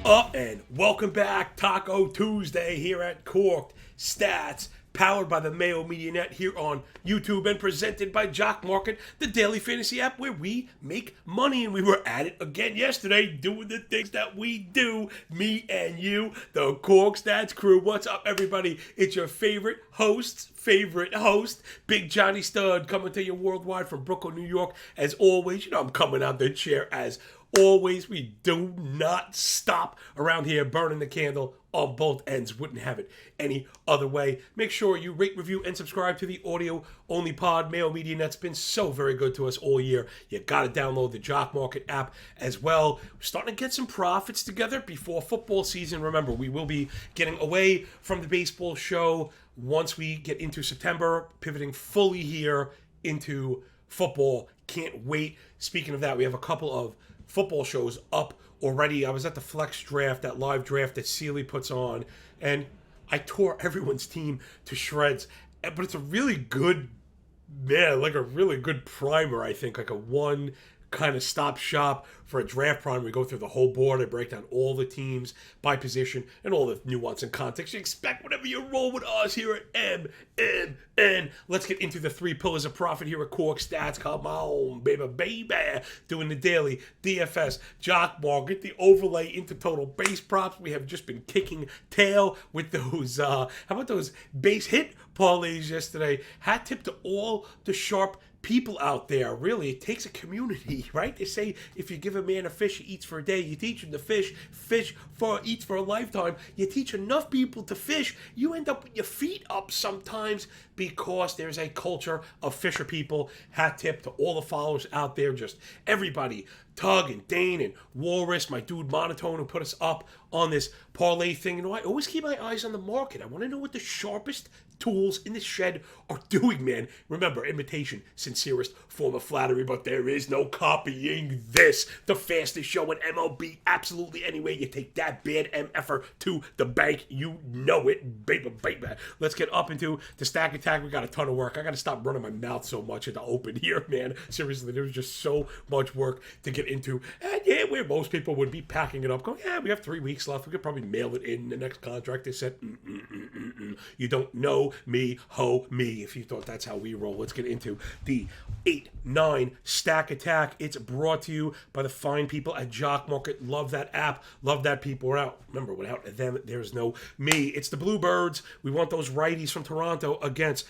And welcome back, Taco Tuesday here at Corked Stats, powered by the Mayo Media Net here on YouTube and presented by Jock Market, the daily fantasy app where we make money. And we were at it again yesterday, doing the things that we do, me and you, the Corked Stats crew. What's up, everybody? It's your favorite host, Big Johnny Stud, coming to you worldwide from Brooklyn, New York. As always, you know I'm coming out the chair as always. We do not stop around here, burning the candle on both ends. Wouldn't have it any other way. Make sure you rate, review, and subscribe to the audio-only pod. Mayo Media Net's been so very good to us all year. You got to download the Jock Market app as well. We're starting to get some profits together before football season. Remember, we will be getting away from the baseball show once we get into September, pivoting fully here into football. Can't wait. Speaking of that, we have a couple of football shows up already. I was at the Flex Draft, that live draft that Sealy puts on, and I tore everyone's team to shreds. But it's a really good, like a really good primer, I think. Like a one kind of stop shop for a draft primer. We go through the whole board. I break down all the teams by position and all the nuance and context you expect whenever you roll with us here at MMN. Let's get into the three pillars of profit here at Cork Stats. Come on, baby. Doing the daily DFS Jock Market, the overlay into total base props. We have just been kicking tail with those, how about those base hit parlays yesterday? Hat tip to all the sharp people out there. Really, it takes a community, right? They say if you give a man a fish, he eats for a day. You teach him to fish eats for a lifetime. You teach enough people to fish, you end up with your feet up sometimes because there's a culture of fisher people. Hat tip to all the followers out there, just everybody. Tug and Dane and Walrus, my dude Monotone, who put us up on this parlay thing. You know, I always keep my eyes on the market. I want to know what the sharpest tools in the shed are doing, man. Remember, imitation, sincerest form of flattery, but there is no copying this. The fastest show in MLB, absolutely anyway. You take that bad MFer to the bank. You know it, baby. Let's get up into the stack attack. We got a ton of work. I got to stop running my mouth so much at the open here, man. Seriously, there's just so much work to get into. And yeah, where most people would be packing it up, going, yeah, we have 3 weeks left. We could probably mail it in the next contract. They said, you don't know me, ho me, if you thought that's how we roll. Let's get into the 8-9 stack attack. It's brought to you by the fine people at Jock Market. Love that app. Love that people are out. Remember, without them, there's no me. It's the Bluebirds. We want those righties from Toronto against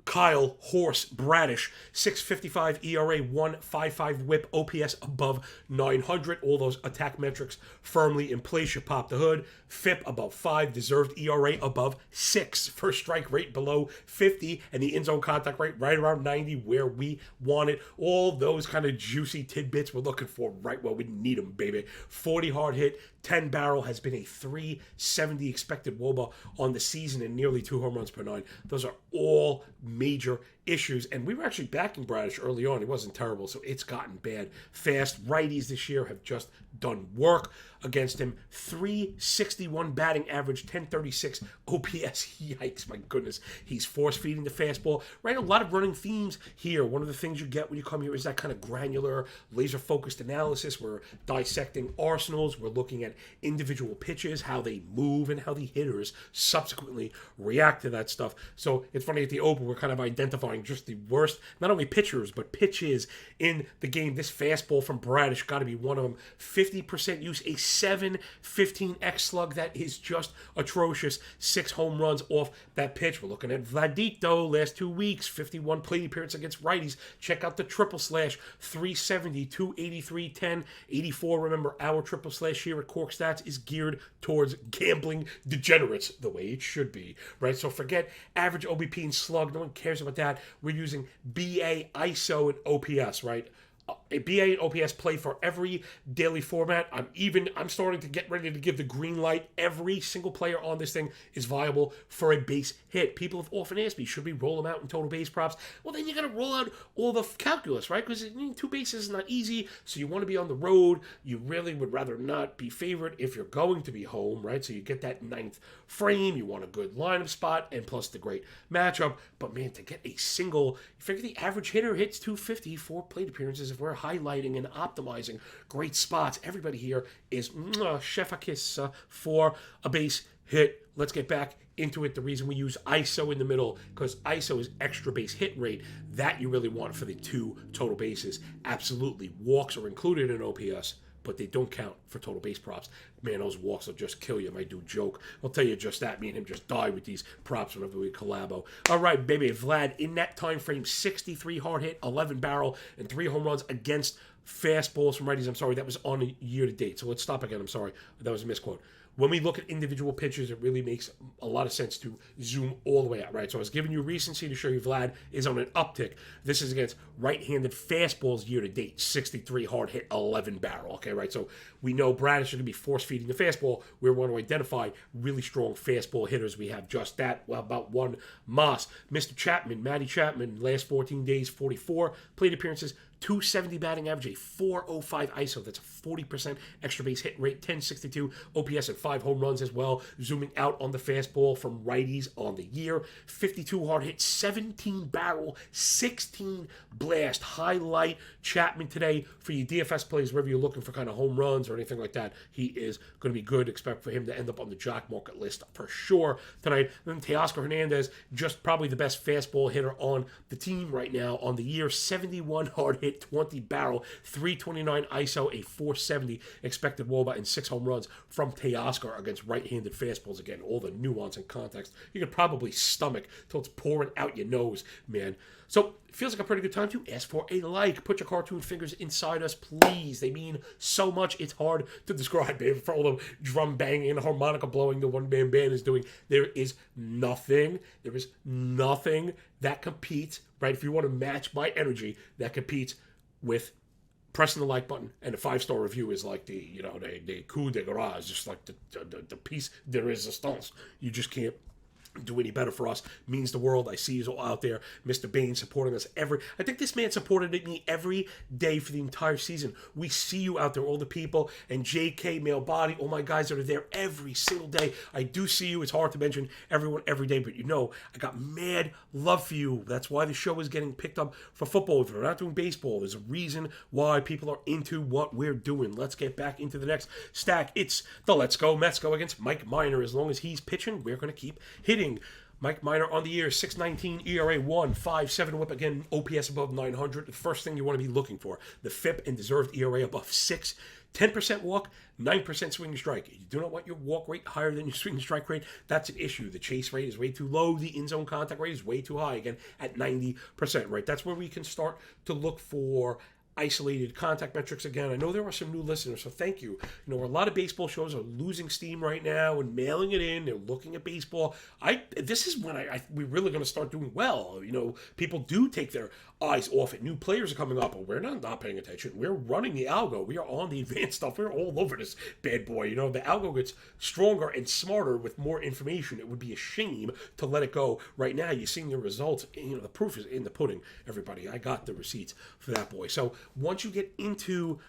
Kyle Horse Bradish, 6.55 ERA, 1.55 whip, OPS above 900. All those attack metrics firmly in place. You pop the hood. FIP above 5, deserved ERA above 6, first strike rate below 50, and the in-zone contact rate right around 90, where we want it. All those kind of juicy tidbits we're looking for right where we need them, baby. 40 hard hit, 10 barrel, has been a 370 expected WOBA on the season and nearly 2 home runs per 9. Those are all major issues, and we were actually backing Bradish early on. He wasn't terrible, so it's gotten bad fast. Righties this year have just done work against him. 361 batting average, 1036 OPS. Yikes, my goodness. He's force-feeding the fastball. Right, a lot of running themes here. One of the things you get when you come here is that kind of granular, laser-focused analysis. We're dissecting arsenals. We're looking at individual pitches, how they move, and how the hitters subsequently react to that stuff. So it's funny, at the Open, we're kind of identifying just the worst, not only pitchers, but pitches in the game. This fastball from Bradish got to be one of them. 50% use, a 7.15x slug. That is just atrocious. 6 home runs off that pitch. We're looking at Vladito, last 2 weeks, 51 plate appearance against righties. Check out the triple slash, 370, 283, 10, 84. Remember, our triple slash here at Cork Stats is geared towards gambling degenerates, the way it should be, right? So forget average OBP and slug. No one cares about that. We're using BA, ISO, and OPS, right? A BA and OPS play for every daily format. I'm starting to get ready to give the green light. Every single player on this thing is viable for a base hit. People have often asked me, should we roll them out in total base props? Well, then you got to roll out all the calculus, right? Because 2 bases is not easy, so you want to be on the road. You really would rather not be favored if you're going to be home, right? So you get that 9th frame. You want a good lineup spot, and plus the great matchup. But man, to get a single, you figure the average hitter hits 250 for plate appearances if we're highlighting and optimizing great spots. Everybody here is chef a kiss for a base hit. Let's get back into it. The reason we use ISO in the middle, because ISO is extra base hit rate. That you really want for the 2 total bases. Absolutely. Walks are included in OPS, but they don't count for total base props. Man, those walks will just kill you. My dude Joke, I'll tell you just that. Me and him just die with these props whenever we collabo. All right, baby. Vlad, in that time frame, 63 hard hit, 11 barrel, and 3 home runs against fastballs from righties. I'm sorry, that was on a year to date. So let's stop again. I'm sorry. That was a misquote. When we look at individual pitchers, it really makes a lot of sense to zoom all the way out, right? So I was giving you recency to show you Vlad is on an uptick. This is against right-handed fastballs year to date, 63 hard hit, 11 barrel, okay, right? So we know Bradish is going to be force-feeding the fastball. We want to identify really strong fastball hitters. We have just that. Well, about one Moss. Mr. Chapman, Matty Chapman, last 14 days, 44 plate appearances, 270 batting average, a 405 ISO. That's a 40% extra base hit rate, 1062 OPS, and 5 home runs as well. Zooming out on the fastball from righties on the year, 52 hard hit, 17 barrel, 16 blast. Highlight Chapman today for your DFS plays, wherever you're looking for kind of home runs or anything like that. He is going to be good. Expect for him to end up on the Jock Market list for sure tonight. And then Teoscar Hernandez, just probably the best fastball hitter on the team right now on the year, 71 hard hit, 20 barrel, 329 ISO, a 470 expected WOBA, and 6 home runs from Teoscar against right-handed fastballs. Again, all the nuance and context you could probably stomach till it's pouring out your nose, man. So it feels like a pretty good time to ask for a like. Put your cartoon fingers inside us, please. They mean so much. It's hard to describe, baby. For all the drum banging and harmonica blowing the one-man band is doing, there is nothing that competes, right? If you want to match my energy, that competes with pressing the like button, and a 5-star review is like the coup de grace, just like the piece de resistance. You just can't do any better for us. Means the world. I see you all out there. Mr. Bain supporting us I think this man supported me every day for the entire season. We see you out there, all the people, and JK, Male Body, all my guys that are there every single day. I do see you. It's hard to mention everyone every day, but I got mad love for you. That's why the show is getting picked up for football. If we're not doing baseball, there's a reason why people are into what we're doing. Let's get back into the next stack. It's the Let's Go Mets go against Mike Minor. As long as he's pitching, we're going to keep hitting. Mike Minor on the year, 6.19 ERA, 1.57 whip. Again, OPS above 900. The first thing you want to be looking for. The FIP and deserved ERA above 6. 10% walk, 9% swing and strike. You do not want your walk rate higher than your swing and strike rate. That's an issue. The chase rate is way too low. The in-zone contact rate is way too high, again, at 90%, right? That's where we can start to look for isolated contact metrics. Again, I know there are some new listeners, so thank you. A lot of baseball shows are losing steam right now and mailing it in. They're looking at baseball. This is when we're really going to start doing well. People do take their eyes off it. New players are coming up, but we're not paying attention. We're running the algo. We are on the advanced stuff. We're all over this bad boy. The algo gets stronger and smarter with more information. It would be a shame to let it go right now. You're seeing the results. The proof is in the pudding, everybody. I got the receipts for that boy. So once you get into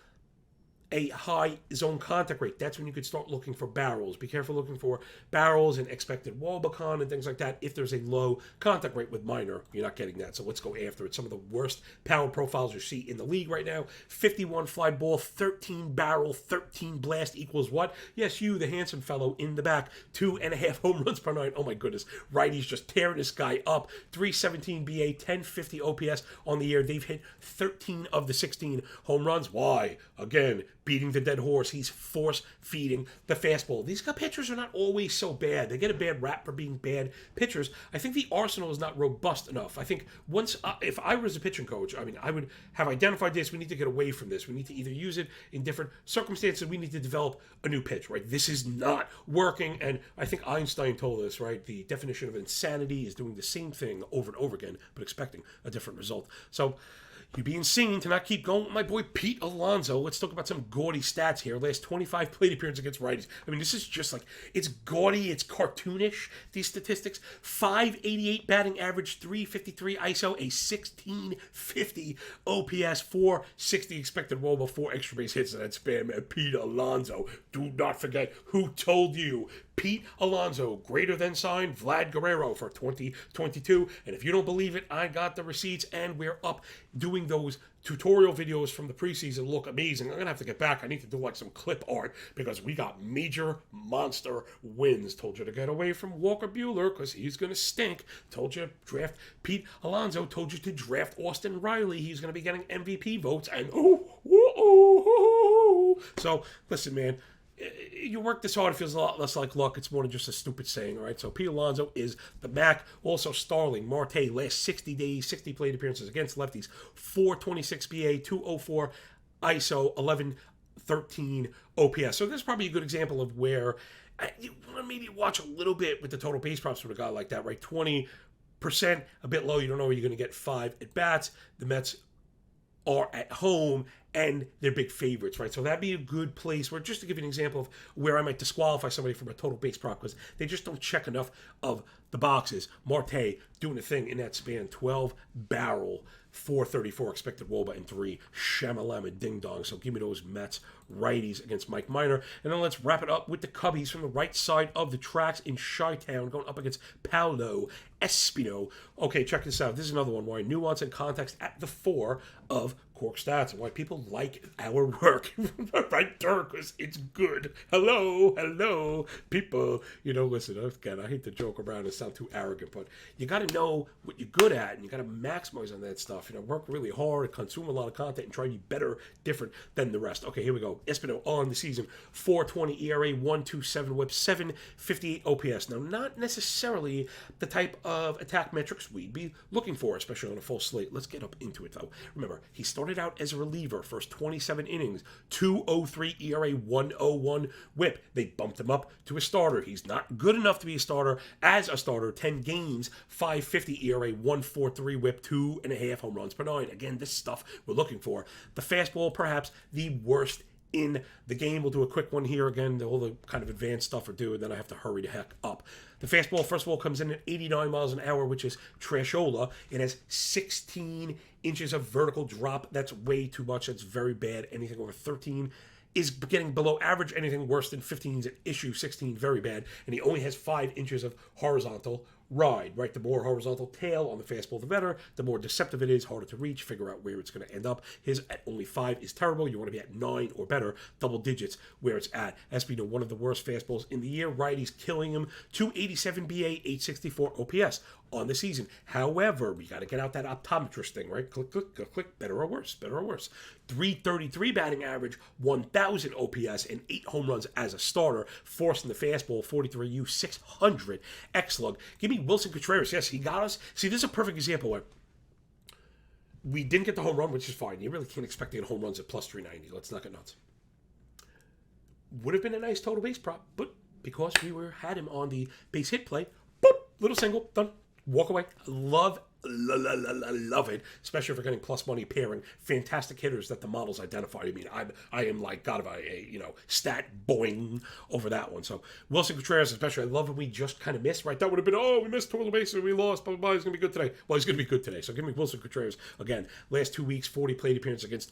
a high zone contact rate, that's when you could start looking for barrels. Be careful looking for barrels and expected Wabacon and things like that. If there's a low contact rate with Minor, you're not getting that. So let's go after it. Some of the worst power profiles you see in the league right now. 51 fly ball, 13 barrel, 13 blast equals what? Yes, you, the handsome fellow in the back. 2.5 home runs per night. Oh my goodness. Righties just tearing this guy up. 317 BA, 1050 OPS on the year. They've hit 13 of the 16 home runs. Why? Again, beating the dead horse. He's force-feeding the fastball. These pitchers are not always so bad. They get a bad rap for being bad pitchers. I think the arsenal is not robust enough. I think if I was a pitching coach, I would have identified this. We need to get away from this. We need to either use it in different circumstances. We need to develop a new pitch, right? This is not working. And I think Einstein told us, right? The definition of insanity is doing the same thing over and over again, but expecting a different result. So, you're being seen to not keep going with my boy Pete Alonso. Let's talk about some gaudy stats here. Last 25 plate appearances against righties. This is just it's gaudy, it's cartoonish, these statistics. 588 batting average, 353 ISO, a 1650 OPS, 460 expected WOBA, 4 extra base hits in that span, man. Pete Alonso. Do not forget who told you Pete Alonso, greater than sign Vlad Guerrero for 2022. And if you don't believe it, I got the receipts, and we're up doing those tutorial videos from the preseason. Look amazing. I'm going to have to get back. I need to do like some clip art because we got major monster wins. Told you to get away from Walker Buehler because he's going to stink. Told you to draft Pete Alonso. Told you to draft Austin Riley. He's going to be getting MVP votes. And so, listen, man. You work this hard, it feels a lot less like luck. It's more than just a stupid saying, all right? So Pete Alonso is the Mac. Also Starling Marte, last 60 days, 60 plate appearances against lefties, 426 BA, 204 ISO, 1113 OPS. So this is probably a good example of where you want to maybe watch a little bit with the total base props for a guy like that, right? 20%, a bit low. You don't know where you're going to get 5 at bats. The Mets are at home, and they're big favorites, right? So that'd be a good place where, just to give you an example of where I might disqualify somebody from a total base prop because they just don't check enough of the boxes. Marte doing a thing in that span, 12 barrel, 434 expected WOBA, and 3 Shamalama Ding Dong. So give me those Mets righties against Mike Minor. And then let's wrap it up with the Cubbies from the right side of the tracks in Chi-Town going up against Paolo Espino. Okay, check this out. This is another one why nuance and context at the 4 of Cork Stats and why people like our work right there because it's good. Hello, people. You know, listen, again, I hate to joke around and sound too arrogant, but you got to know what you're good at and you got to maximize on that stuff. You know, work really hard, consume a lot of content, and try to be better, different than the rest. Okay, here we go. Espino on the season, 4.20 ERA, 1.27 WHIP, 7.58 OPS. Now, not necessarily the type of attack metrics we'd be looking for, especially on a full slate. Let's get up into it, though. Remember, he started out as a reliever, first 27 innings, 2.03 ERA, 1.01 WHIP. They bumped him up to a starter. He's not good enough to be a starter as a starter. 10 games, 5.50 ERA, 1.43 WHIP, 2.5 home runs per 9. Again, this stuff we're looking for. The fastball, perhaps the worst in the game. We'll do a quick one here again. All the kind of advanced stuff we're doing, then I have to hurry the heck up. The fastball, first of all, comes in at 89 miles an hour, which is trashola. It has 16 inches of vertical drop. That's way too much. That's very bad. Anything over 13 is getting below average. Anything worse than 15 is an issue. 16, very bad. And he only has 5 inches of horizontal ride, right? The more horizontal tail on the fastball, the better. The more deceptive it is, harder to reach, figure out where it's going to end up. His at only 5 is terrible. You want to be at 9 or better, double digits where it's at. Espino, one of the worst fastballs in the year. Righties killing him. 287 BA, 864 OPS on the season. However, we got to get out that optometrist thing, right? Click, click, click, click. Better or worse? Better or worse? 333 batting average, 1,000 OPS, and 8 home runs as a starter. Forcing the fastball, 43 U, 600 X-Slug. Give me Wilson Contreras. Yes, he got us. See, this is a perfect example where we didn't get the home run, which is fine. You really can't expect to get home runs at plus 390. Let's not get nuts. Would have been a nice total base prop, but because we had him on the base hit play, boop, little single, done. Walk away. Love it, especially if we're getting plus money pairing fantastic hitters that the models identify. I mean, I am like God of a stat boing over that one. So Wilson Contreras, especially, I love when we just kind of missed, right? That would have been, we missed total bases, we lost, blah, blah, blah. He's going to be good today. Well, he's going to be good today. So give me Wilson Contreras. Again, last 2 weeks, 40 plate appearances against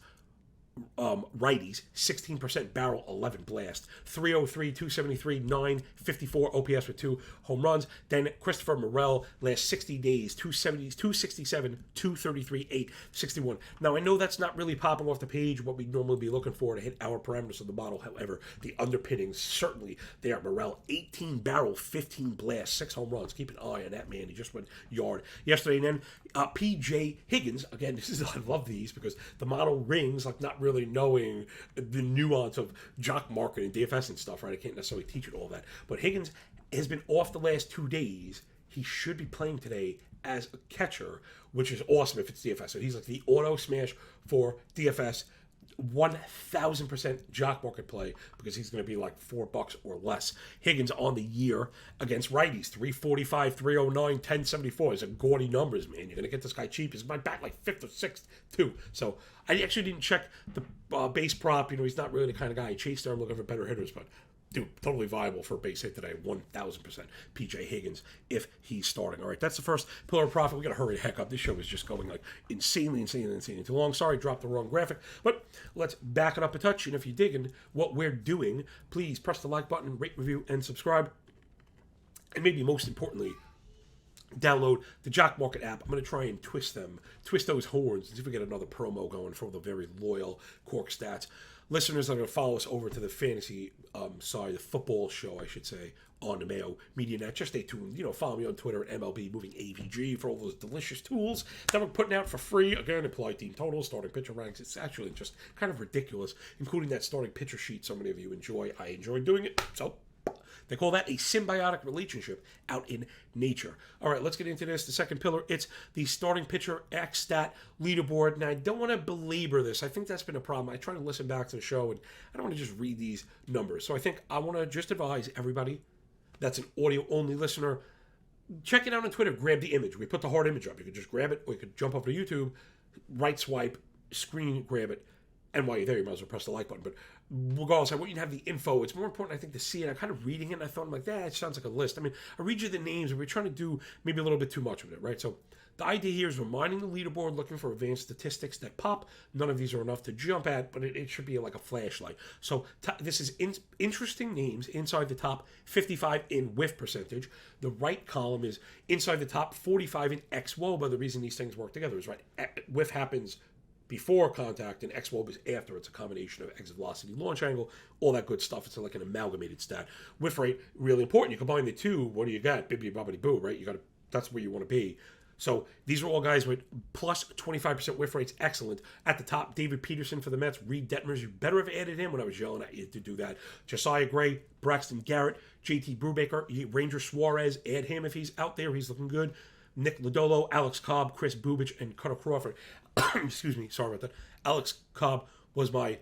righties, 16% barrel, 11 blast, 303, 273, 954 OPS with 2 home runs. Then Christopher Morel, last 60 days, 270, 267, 233, 861. Now I know that's not really popping off the page what we'd normally be looking for to hit our parameters of the model. However, the underpinnings certainly there. Morel, 18 barrel, 15 blast, 6 home runs. Keep an eye on that man. He just went yard yesterday. And then PJ Higgins, again, I love these because the model rings like not really knowing the nuance of jock market and DFS and stuff, right? I can't necessarily teach it all that. But Higgins has been off the last 2 days. He should be playing today as a catcher, which is awesome if it's DFS. So he's like the auto smash for DFS. 1,000% jock market play because he's going to be like $4 or less. Higgins on the year against righties, 345, 309, 1074. These are gaudy numbers, man. You're going to get this guy cheap. He's my bat like 5th or 6th too. So I actually didn't check the base prop. He's not really the kind of guy I chase there. I'm looking for better hitters, but dude, totally viable for a base hit today. 1,000% PJ Higgins if he's starting. All right, that's the first pillar of profit. We got to hurry the heck up. This show is just going like insanely too long. Sorry, dropped the wrong graphic, but let's back it up a touch. And if you're digging what we're doing, please press the like button, rate, review, and subscribe. and maybe most importantly, download the Jock Market app. I'm going to try and twist those horns, and see if we get another promo going for the very loyal Cork Stats listeners that are going to follow us over to the the football show, I should say, on the Mayo Media Net. Just stay tuned. Follow me on Twitter at MLB Moving AVG for all those delicious tools that we're putting out for free. Again, implied team totals, starting pitcher ranks. It's actually just kind of ridiculous, including that starting pitcher sheet so many of you enjoy. I enjoy doing it, so they call that a symbiotic relationship out in nature. All right, let's get into this. The second pillar, it's the starting pitcher X-Stat leaderboard. Now, I don't want to belabor this. I think that's been a problem. I try to listen back to the show, and I don't want to just read these numbers. So I think I want to just advise everybody that's an audio-only listener, check it out on Twitter. Grab the image. We put the hard image up. You could just grab it, or you could jump over to YouTube, right swipe, screen grab it, and while you're there, you might as well press the like button. But regardless, I want you to have the info. It's more important, I think, to see it. I'm kind of reading it, and I thought, I'm like, it sounds like a list. I mean, I read you the names, and we're trying to do maybe a little bit too much of it, right? So the idea here is reminding the leaderboard, looking for advanced statistics that pop. None of these are enough to jump at, but it should be like a flashlight. So this is interesting names inside the top 55 in whiff percentage. The right column is inside the top 45 in xWOBA. The reason these things work together is, right, whiff happens before contact, and xWOBA is after. It's a combination of exit velocity, launch angle, all that good stuff. It's like an amalgamated stat. Whiff rate, really important. You combine the two, what do you got? Bibbidi bobbidi boo, right? That's where you want to be. So these are all guys with plus 25% whiff rates. Excellent. At the top, David Peterson for the Mets. Reed Detmers, you better have added him when I was yelling at you to do that. Josiah Gray, Braxton Garrett, JT Brubaker, Ranger Suarez, add him if he's out there. He's looking good. Nick Lodolo, Alex Cobb, Chris Bubich, and Cutter Crawford. Excuse me, sorry about that. Alex Cobb was my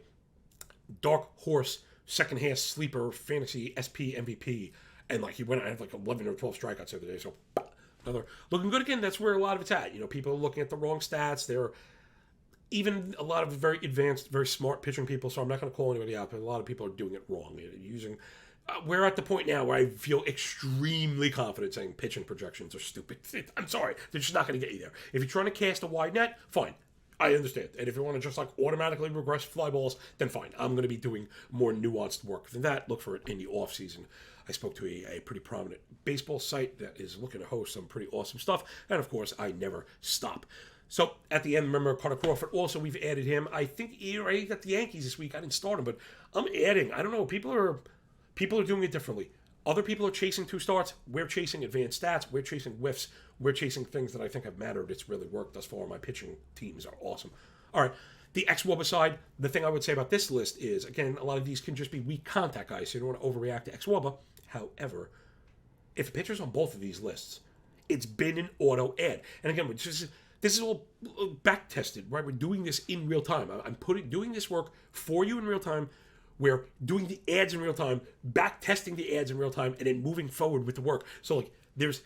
dark horse second half sleeper fantasy SP MVP, and he went. I had 11 or 12 strikeouts the other day. So another looking good again. That's where a lot of it's at. People are looking at the wrong stats. They're even a lot of very advanced, very smart pitching people. So I'm not going to call anybody out, but a lot of people are doing it wrong. Using. We're at the point now where I feel extremely confident saying pitching projections are stupid. I'm sorry. They're just not going to get you there. If you're trying to cast a wide net, fine. I understand. And if you want to just automatically regress fly balls, then fine. I'm going to be doing more nuanced work than that. Look for it in the off season. I spoke to a pretty prominent baseball site that is looking to host some pretty awesome stuff. And of course, I never stop. So at the end, remember Cutter Crawford. Also, we've added him. I think he already got the Yankees this week. I didn't start him, but I'm adding. I don't know. People are doing it differently. Other people are chasing 2 starts. We're chasing advanced stats. We're chasing whiffs. We're chasing things that I think have mattered. It's really worked thus far. My pitching teams are awesome. All right. The xWOBA side, the thing I would say about this list is, again, a lot of these can just be weak contact guys, so you don't want to overreact to xWOBA. However, if a pitcher's on both of these lists, it's been an auto add. And again, this is all back tested, right? We're doing this in real time. I'm doing this work for you in real time. We're doing the ads in real time, back testing the ads in real time, and then moving forward with the work. So there's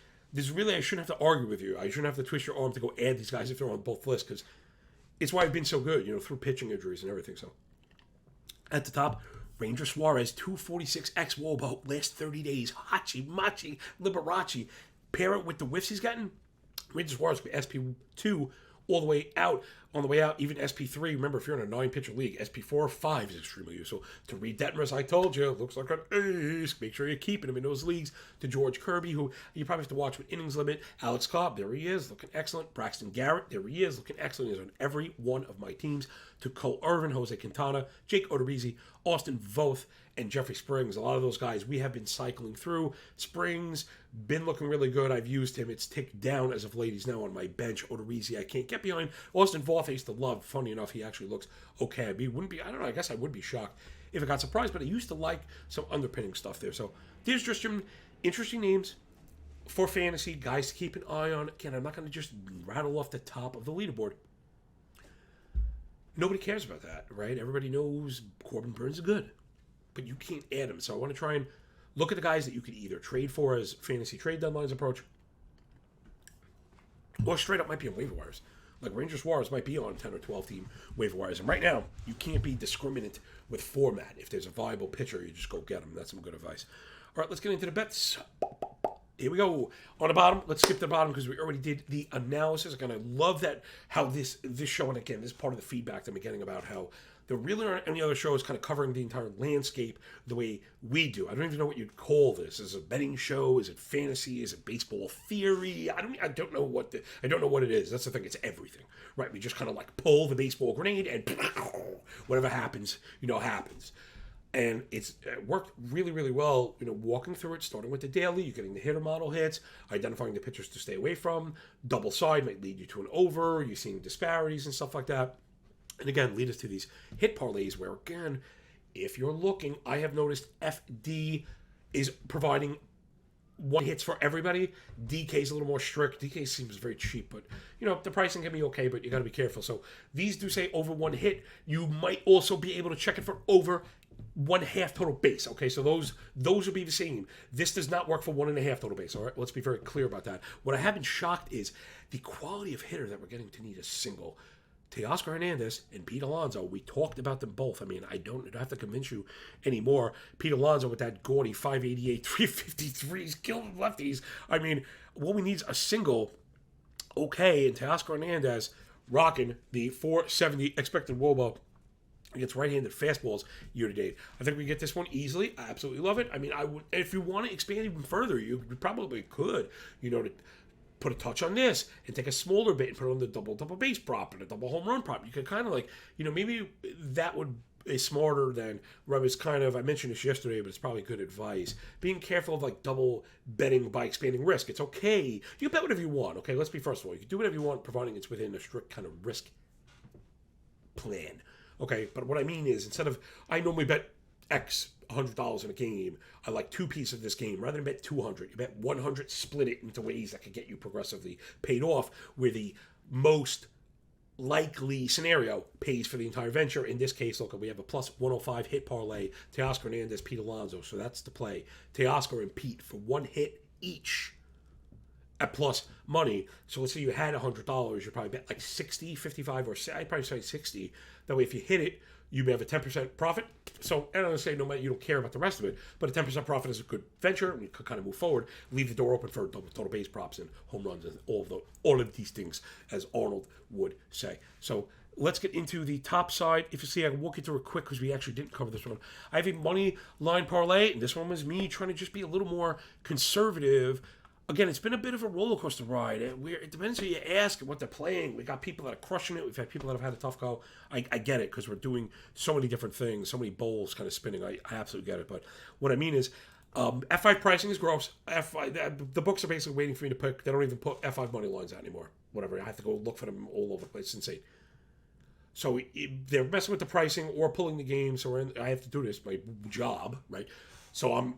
really, I shouldn't have to argue with you. I shouldn't have to twist your arm to go add these guys if they're on both lists, because it's why I've been so good, through pitching injuries and everything. So at the top, Ranger Suarez, 246 xWOBA, last 30 days. Hachi, Machi, Liberace. Pair it with the whiffs he's gotten. Ranger Suarez, SP2, all the way out. On the way out, even SP3, remember, if you're in a 9-pitcher league, SP4, 5 is extremely useful. To Reed Detmers, I told you, looks like an ace. Make sure you're keeping him in those leagues. To George Kirby, who you probably have to watch with innings limit. Alex Cobb, there he is, looking excellent. Braxton Garrett, there he is, looking excellent. He's on every one of my teams. To Cole Irvin, Jose Quintana, Jake Odorizzi, Austin Voth, and Jeffrey Springs. A lot of those guys we have been cycling through. Springs, been looking really good. I've used him. It's ticked down as of late. He's now on my bench. Odorizzi, I can't get behind. Austin Voth, I used to love. Funny enough, he actually looks okay. I don't know, I guess I would be shocked if it got surprised, but I used to like some underpinning stuff there. So there's just some interesting names for fantasy, guys to keep an eye on. Again, I'm not going to just rattle off the top of the leaderboard. Nobody cares about that, right? Everybody knows Corbin Burns is good, but you can't add him. So I want to try and look at the guys that you could either trade for as fantasy trade deadlines approach, or straight up might be on waiver wires. Like Ranger Suarez might be on 10 or 12 team waiver wires. And right now, you can't be discriminant with format. If there's a viable pitcher, you just go get him. That's some good advice. All right, let's get into the bets. Here we go. On the bottom, let's skip the bottom because we already did the analysis. Again, I love that how this show, and again, this is part of the feedback that I'm getting about how there really aren't any other shows kind of covering the entire landscape the way we do. I don't even know what you'd call this. Is it a betting show? Is it fantasy? Is it baseball theory? I don't know what it is. That's the thing. It's everything, right? We just kind of like pull the baseball grenade and whatever happens, happens. And it's worked really, really well, walking through it, starting with the daily, you're getting the hitter model hits, identifying the pitchers to stay away from, double side might lead you to an over, you're seeing disparities and stuff like that. And again, lead us to these hit parlays where, again, if you're looking, I have noticed FD is providing one hits for everybody. DK is a little more strict. DK seems very cheap, but the pricing can be okay, but you got to be careful. So these do say over one hit. You might also be able to check it for over 1/2 total base. Okay, so those would be the same. This does not work for 1.5 total base. All right, let's be very clear about that. What I have been shocked is the quality of hitter that we're getting to need a single. Teoscar Hernandez and Pete Alonso, we talked about them both. I mean, I don't have to convince you anymore. Pete Alonso with that gaudy 588, 353s, killing lefties. I mean, what we need is a single. Okay, and Teoscar Hernandez rocking the 470 expected WOBA against right-handed fastballs year to date. I think we get this one easily. I absolutely love it. I mean, I would, if you want to expand even further, you probably could, to put a touch on this and take a smaller bit and put it on the double base prop and a double home run prop. You could kind of like, maybe that would is smarter than Rubber's kind of, I mentioned this yesterday, but it's probably good advice. Being careful of like double betting by expanding risk. It's okay. You can bet whatever you want. Okay, let's be first of all. You can do whatever you want, providing it's within a strict kind of risk plan. Okay, but what I mean is, instead of, I normally bet X $100 in a game, I like two pieces of this game. Rather than bet 200, you bet 100, split it into ways that could get you progressively paid off, where the most likely scenario pays for the entire venture. In this case, look, we have a plus 105 hit parlay, Teoscar Hernandez, Pete Alonso, so that's the play. Teoscar and Pete for one hit each at plus money. So let's say you had $100, you probably bet like 60, 55, or I'd probably say 60. That way, if you hit it, you may have a 10% profit. So I don't say no matter, you don't care about the rest of it, but a 10% profit is a good venture, and you could kind of move forward, leave the door open for total base props and home runs and all of these things, as Arnold would say. So let's get into the top side. If you see, I can walk you through it quick because we actually didn't cover this one. I have a money line parlay, and this one was me trying to just be a little more conservative. Again, it's been a bit of a roller coaster ride. It depends who you ask and what they're playing. We got people that are crushing it. We've had people that have had a tough go. I get it because we're doing so many different things, so many bowls kind of spinning. I absolutely get it. But what I mean is, F5 pricing is gross. F5, the books are basically waiting for me to pick. They don't even put F5 money lines out anymore. Whatever. I have to go look for them all over the place. It's insane. So they're messing with the pricing or pulling the game. So I have to do this, my job, right? So I'm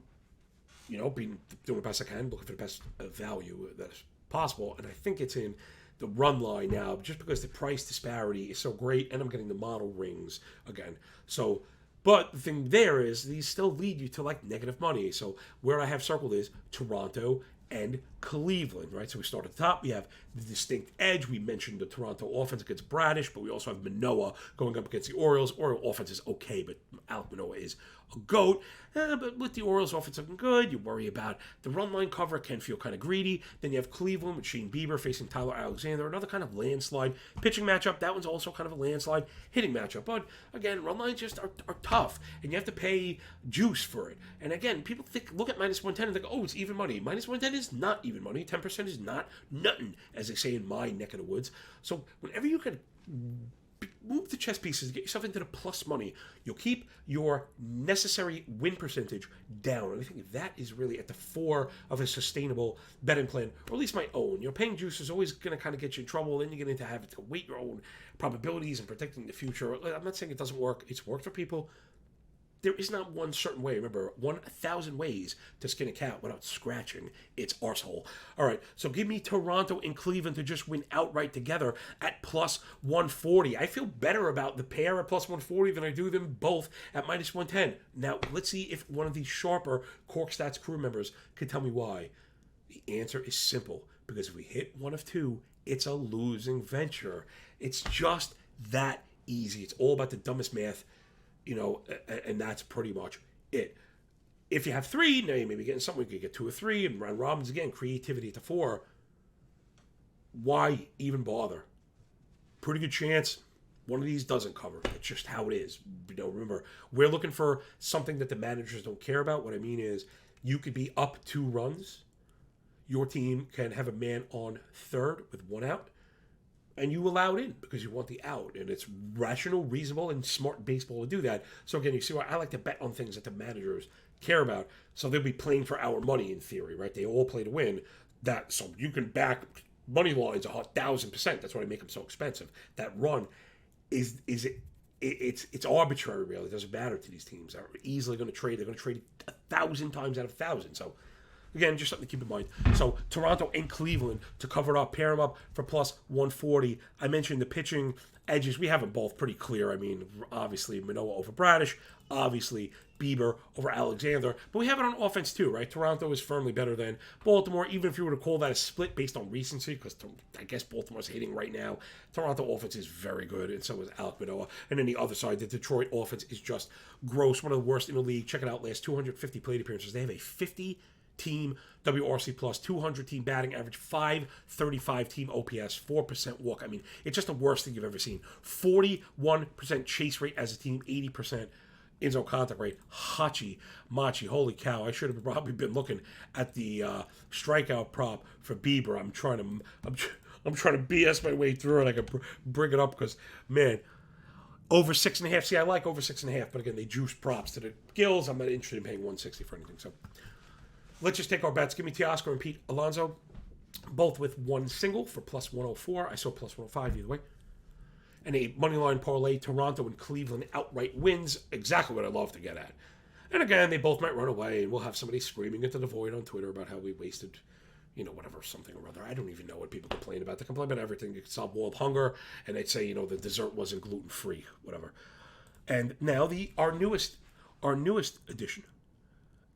doing the best I can, looking for the best value that's possible. And I think it's in the run line now, just because the price disparity is so great, and I'm getting the model rings again. So, but the thing there is, these still lead you to like negative money. So where I have circled is Toronto and Cleveland, right? So we start at the top. We have the distinct edge. We mentioned the Toronto offense against Bradish, but we also have Manoah going up against the Orioles. Oriole offense is okay, but Alek Manoah is a GOAT. But with the Orioles offense looking good, you worry about the run line cover. Can feel kind of greedy. Then you have Cleveland with Shane Bieber facing Tyler Alexander. Another kind of landslide. Pitching matchup, that one's also kind of a landslide. Hitting matchup. But again, run lines just are tough, and you have to pay juice for it. And again, people look at minus 110 and think, oh, it's even money. Minus 110 is not even money. 10% is not nothing, as they say in my neck of the woods. So whenever you can move the chess pieces, get yourself into the plus money, you'll keep your necessary win percentage down. And I think that is really at the fore of a sustainable betting plan, or at least my own. Paying juice is always going to kind of get you in trouble. Then you get into having to weight your own probabilities and predicting the future. I'm not saying it doesn't work. It's worked for people. There is not one certain way. Remember, 1,000 ways to skin a cat without scratching its arsehole. All right, so give me Toronto and Cleveland to just win outright together at plus 140. I feel better about the pair at plus 140 than I do them both at minus 110. Now, let's see if one of these sharper Cork Stats crew members can tell me why. The answer is simple, because if we hit one of two, it's a losing venture. It's just that easy. It's all about the dumbest math. And that's pretty much it. If you have 3, now you may be getting something. You could get 2 or 3, and round robins again, creativity to 4. Why even bother? Pretty good chance one of these doesn't cover. It's just how it is. Remember, we're looking for something that the managers don't care about. What I mean is, you could be up 2 runs. Your team can have a man on third with 1 out, and you allow it in because you want the out. And it's rational, reasonable, and smart baseball to do that. So again, you see why I like to bet on things that the managers care about. So they'll be playing for our money in theory, right? They all play to win. So you can back money lines 1,000%. That's why I make them so expensive. That run it's arbitrary, really. It doesn't matter to these teams. They're easily going to trade. They're going to trade 1,000 times out of 1,000. So again, just something to keep in mind. So Toronto and Cleveland to cover it up, pair them up for plus 140. I mentioned the pitching edges. We have them both pretty clear. I mean, obviously Manoah over Bradish, obviously Bieber over Alexander, but we have it on offense too, right? Toronto is firmly better than Baltimore, even if you were to call that a split based on recency, because I guess Baltimore's hitting right now. Toronto offense is very good, and so is Alec Manoah. And then the other side, the Detroit offense is just gross, one of the worst in the league. Check it out, last 250 plate appearances. They have a 50-team WRC plus, 200-team batting average, 535 team OPS, 4% walk. I mean, it's just the worst thing you've ever seen. 41% chase rate as a team, 80% in-zone contact rate. Machi, holy cow! I should have probably been looking at the strikeout prop for Bieber. I'm trying to BS my way through it. I can bring it up because, man, over 6.5. See, I like over 6.5, but again, they juice props to the gills. I'm not interested in paying 160 for anything. So let's just take our bets. Give me Teoscar and Pete Alonso, both with 1 single for plus 104. I saw plus 105 either way. And a moneyline parlay, Toronto and Cleveland outright wins. Exactly what I love to get at. And again, they both might run away, and we'll have somebody screaming into the void on Twitter about how we wasted, whatever, something or other. I don't even know what people complain about. They complain about everything. You can solve world hunger, and they'd say, the dessert wasn't gluten-free, whatever. And now our newest edition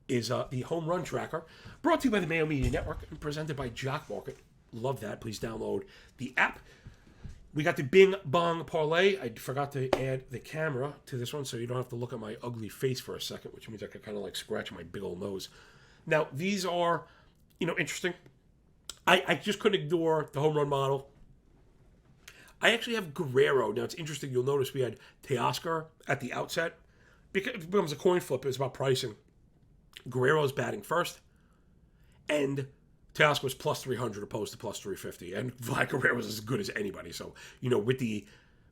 is the Home Run Tracker, brought to you by the Mayo Media Network and presented by Jock Market. Love that. Please download the app. We got the Bing Bong Parlay. I forgot to add the camera to this one so you don't have to look at my ugly face for a second, which means I can kind of like scratch my big old nose. Now, these are, interesting. I just couldn't ignore the home run model. I actually have Guerrero. Now, it's interesting. You'll notice we had Teoscar at the outset. Because it becomes a coin flip. It's about pricing. Guerrero's batting first. And Teoscar was plus 300 opposed to plus 350. And Vlad Guerrero was as good as anybody. So, with the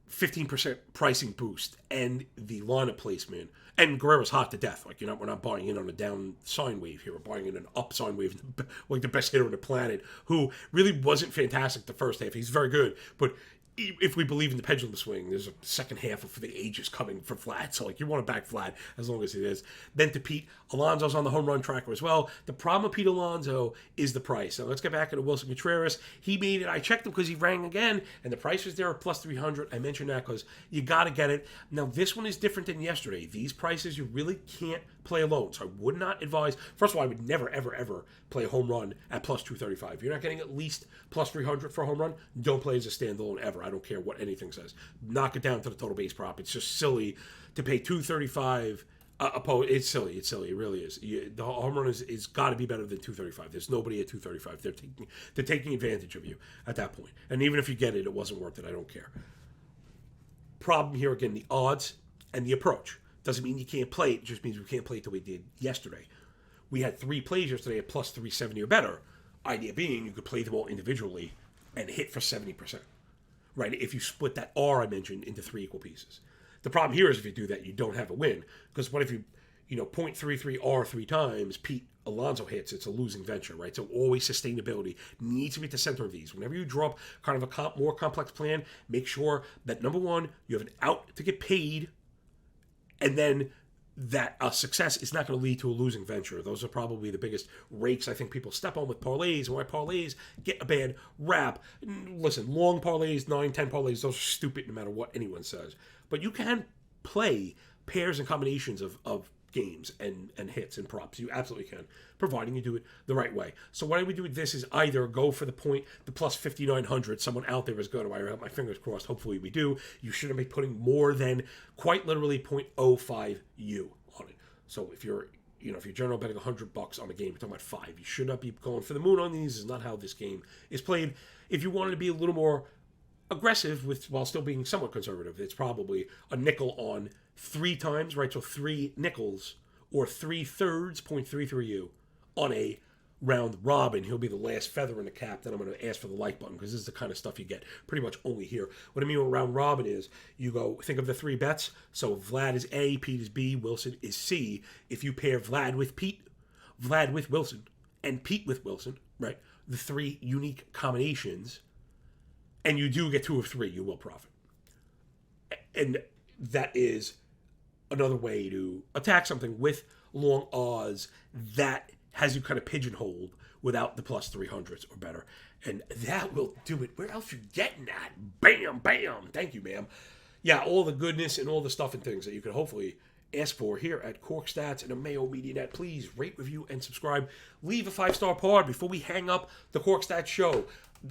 15% pricing boost and the lineup placement, and Guerrero's hot to death. Like, we're not buying in on a down sine wave here. We're buying in an up sine wave, like the best hitter on the planet, who really wasn't fantastic the first half. He's very good, but if we believe in the pendulum swing, there's a second half of the ages coming for Vlad. So, you want to back Vlad as long as it is. Then to Pete, Alonso's on the home run tracker as well. The problem with Pete Alonso is the price. Now, let's get back into Wilson Contreras. He made it. I checked him because he rang again, and the price was there at plus 300. I mentioned that because you got to get it. Now, this one is different than yesterday. These prices, you really can't play alone. So I would not advise. First of all, I would never, ever, ever play a home run at plus 235. If you're not getting at least plus 300 for a home run, don't play as a standalone ever. I don't care what anything says. Knock it down to the total base prop. It's just silly to pay 235. It's silly. It's silly. It really is. The home run is got to be better than 235. There's nobody at 235. They're taking advantage of you at that point. And even if you get it, it wasn't worth it. I don't care. Problem here again: the odds and the approach. Doesn't mean you can't play it. It just means we can't play it the way we did yesterday. We had 3 plays yesterday at plus 370 or better. Idea being you could play them all individually and hit for 70%. Right? If you split that R I mentioned into 3 equal pieces. The problem here is if you do that, you don't have a win. Because what if you 0.33 R 3 times, Pete Alonso hits, it's a losing venture, right? So always sustainability needs to be at the center of these. Whenever you draw up kind of a more complex plan, make sure that, number one, you have an out to get paid, and then that success is not going to lead to a losing venture. Those are probably the biggest rakes I think people step on with parlays, and why parlays get a bad rap. Listen, long parlays, 9, 10 parlays, those are stupid no matter what anyone says. But you can play pairs and combinations of games and hits and props. You absolutely can, providing you do it the right way. So what I would do with this is either go for the point, the plus 5,900. Someone out there is good. I have my fingers crossed. Hopefully we do. You shouldn't be putting more than quite literally 0.05 U on it. So if you're if you're general betting $100 on a game, you're talking about 5. You should not be going for the moon on these. This is not how this game is played. If you wanted to be a little more aggressive while still being somewhat conservative, it's probably a nickel on 3 times, right? So 3 nickels or 3/3, 0.33U on a round robin. He'll be the last feather in the cap. Then I'm going to ask for the like button because this is the kind of stuff you get pretty much only here. What I mean with round robin is you go, think of the 3 bets. So Vlad is A, Pete is B, Wilson is C. If you pair Vlad with Pete, Vlad with Wilson, and Pete with Wilson, right? The 3 unique combinations, and you do get 2 of 3, you will profit. And that is another way to attack something with long odds that has you kind of pigeonholed without the plus 300s or better. And that will do it. Where else you getting that? Bam, bam. Thank you, ma'am. Yeah, all the goodness and all the stuff and things that you could hopefully ask for here at Cork Stats and a Mayo Media Net. Please rate, review, and subscribe. Leave a 5-star pod before we hang up the Cork Stats show.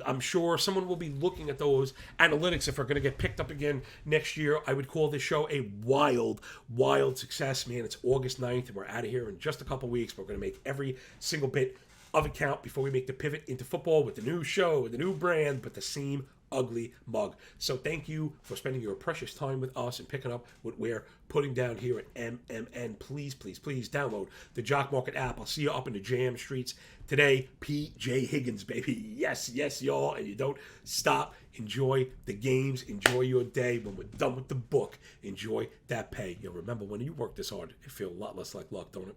I'm sure someone will be looking at those analytics if we're going to get picked up again next year. I would call this show a wild, wild success, man. It's August 9th, and we're out of here in just a couple weeks. We're going to make every single bit of it count before we make the pivot into football with the new show, with the new brand, but the same ugly mug. So thank you for spending your precious time with us and picking up what we're putting down here at MMN. Please, please, please download the Jock Market app. I'll see you up in the jam streets today. PJ Higgins, baby. Yes, yes, y'all. And you don't stop. Enjoy the games. Enjoy your day. When we're done with the book, enjoy that pay. Remember, when you work this hard, it feels a lot less like luck, don't it?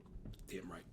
Damn right.